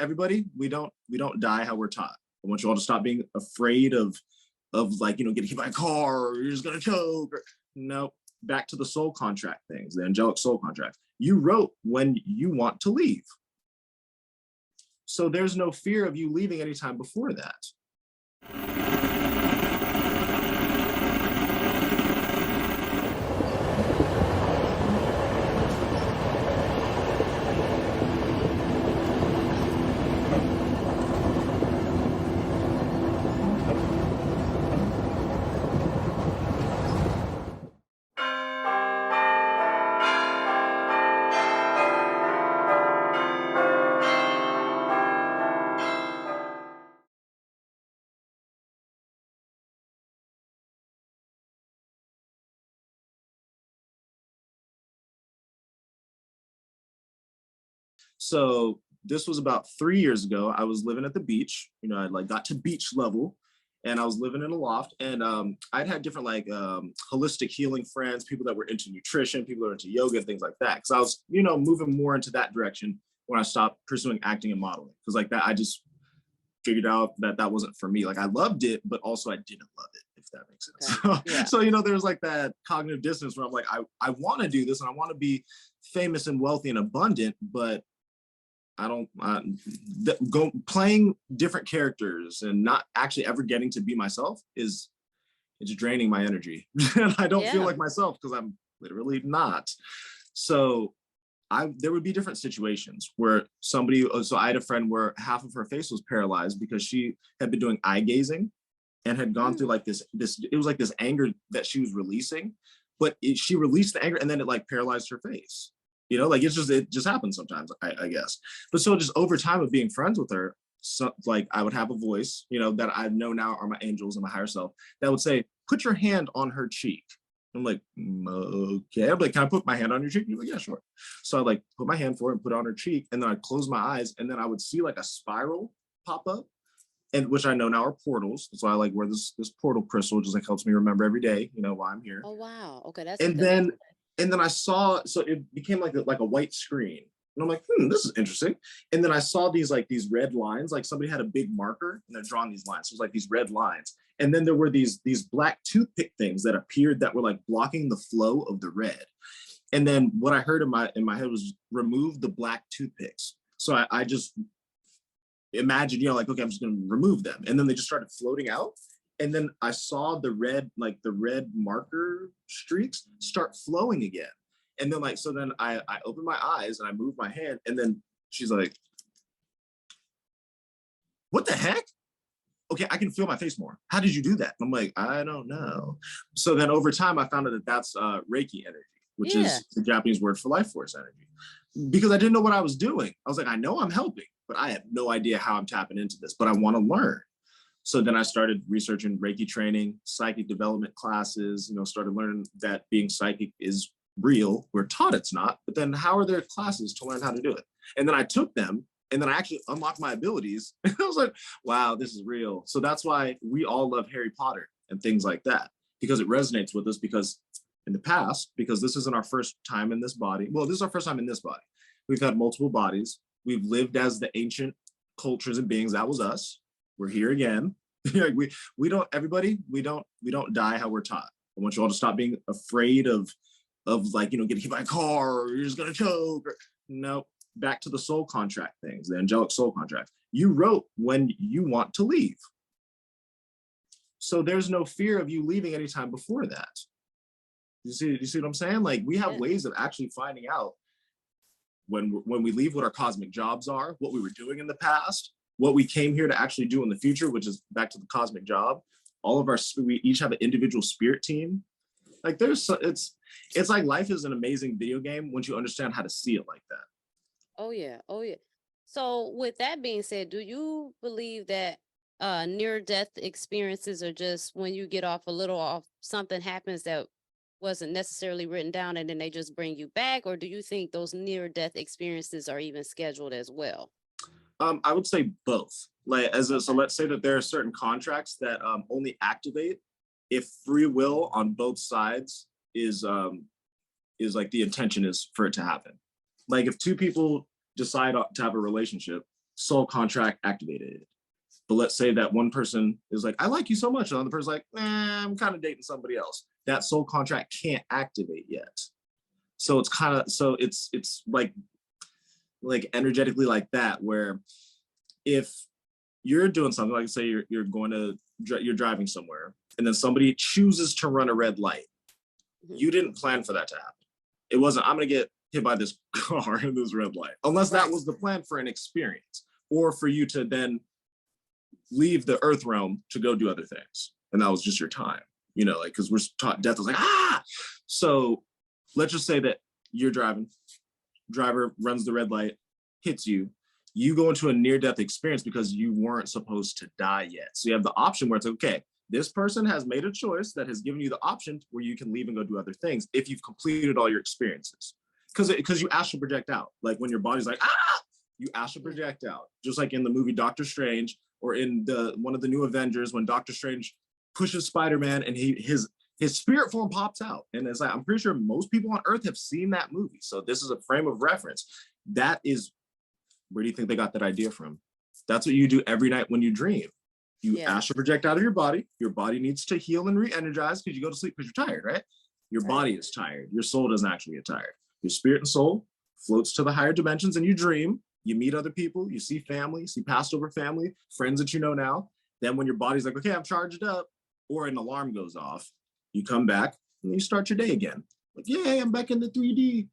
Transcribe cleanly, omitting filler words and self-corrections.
everybody, we don't die how we're taught. I want you all to stop being afraid of like, you know, getting hit by a car or you're just gonna choke. No, back to the soul contract things, the angelic soul contracts. You wrote when you want to leave. So there's no fear of you leaving anytime before that. So this was about 3 years ago. I was living at the beach. You know, I like got to beach level, and I was living in a loft. And I'd had different like holistic healing friends, people that were into nutrition, people that were into yoga, things like that. Because I was, you know, moving more into that direction when I stopped pursuing acting and modeling. Because like that, I just figured out that that wasn't for me. Like I loved it, but also I didn't love it, if that makes sense. Okay. Yeah. So, you know, there's like that cognitive dissonance where I'm like, I want to do this and I want to be famous and wealthy and abundant, but I don't go playing different characters and not actually ever getting to be myself it's draining my energy. And I don't feel like myself because I'm literally not. So there would be different situations where somebody, so I had a friend where half of her face was paralyzed because she had been doing eye gazing and had gone through like this, it was like this anger that she was releasing, but she released the anger and then it like paralyzed her face. You know, like it just happens sometimes, I guess. But so just over time of being friends with her, so like I would have a voice, you know, that I know now are my angels and my higher self that would say, put your hand on her cheek. I'm like, okay. I'm like, can I put my hand on your cheek? You're like, yeah, sure. So I like put my hand for it and put it on her cheek. And then I'd close my eyes and then I would see like a spiral pop up, and which I know now are portals. So I like wear this portal crystal, just like helps me remember every day, you know, why I'm here. Oh, wow. Okay. That's and then I saw, so it became like a white screen. And I'm like, this is interesting. And then I saw these red lines, like somebody had a big marker and they're drawing these lines. So it was like these red lines. And then there were these black toothpick things that appeared that were like blocking the flow of the red. And then what I heard in my head was remove the black toothpicks. So I just imagined, you know, like, okay, I'm just going to remove them. And then they just started floating out. And then I saw the red marker streaks start flowing again. And then so then I opened my eyes and I moved my hand and then she's like, what the heck? Okay, I can feel my face more. How did you do that? And I'm like, I don't know. So then over time, I found out that that's Reiki energy, which is the Japanese word for life force energy. Because I didn't know what I was doing. I was like, I know I'm helping, but I have no idea how I'm tapping into this, but I want to learn. So then I started researching Reiki training, psychic development classes, you know, started learning that being psychic is real. We're taught it's not, but then how are there classes to learn how to do it? And then I took them and then I actually unlocked my abilities. And I was like, wow, this is real. So that's why we all love Harry Potter and things like that, because it resonates with us, because in the past, because this isn't our first time in this body. Well, this is our first time in this body. We've had multiple bodies. We've lived as the ancient cultures and beings. That was us. We're here again. we don't die how we're taught. I want you all to stop being afraid of like, you know, getting hit by a car or you're just gonna choke. No, back to the soul contract things, the angelic soul contracts. You wrote when you want to leave. So there's no fear of you leaving anytime before that. You see what I'm saying? Like we have ways of actually finding out when we leave what our cosmic jobs are, what we were doing in the past, what we came here to actually do in the future, which is back to the cosmic job. All of we each have an individual spirit team. Like it's like life is an amazing video game once you understand how to see it like that. Oh yeah. So with that being said, do you believe that near-death experiences are just when you get off something happens that wasn't necessarily written down and then they just bring you back? Or do you think those near-death experiences are even scheduled as well? I would say both. So let's say that there are certain contracts that only activate if free will on both sides is like the intention is for it to happen. Like if two people decide to have a relationship, soul contract activated. But let's say that one person is like, I like you so much. And the other person's like, I'm kind of dating somebody else. That soul contract can't activate yet. So it's kind of, so it's like energetically like that, where if you're doing something, like say you're driving somewhere and then somebody chooses to run a red light. You didn't plan for that to happen. It wasn't, I'm going to get hit by this car in this red light, unless that was the plan for an experience, or for you to then leave the earth realm to go do other things. And that was just your time, you know, like, because we're taught death was like, So let's just say that you're driving, driver runs the red light, hits you, you go into a near-death experience because you weren't supposed to die yet. So you have the option where it's okay, this person has made a choice that has given you the option where you can leave and go do other things if you've completed all your experiences. Because you astral project out. Like when your body's like, you astral project out. Just like in the movie Doctor Strange, or in one of the new Avengers, when Doctor Strange pushes Spider-Man and his spirit form pops out. And it's like, I'm pretty sure most people on Earth have seen that movie. So this is a frame of reference. That is, where do you think they got that idea from? That's what you do every night when you dream. You astral project out of your body. Your body needs to heal and re-energize because you go to sleep because you're tired, right? Your body is tired. Your soul doesn't actually get tired. Your spirit and soul floats to the higher dimensions and you dream. You meet other people. You see family, you see passed over family, friends that you know now. Then when your body's like, okay, I'm charged up, or an alarm goes off, you come back and you start your day again. Like, yay, I'm back in the 3D.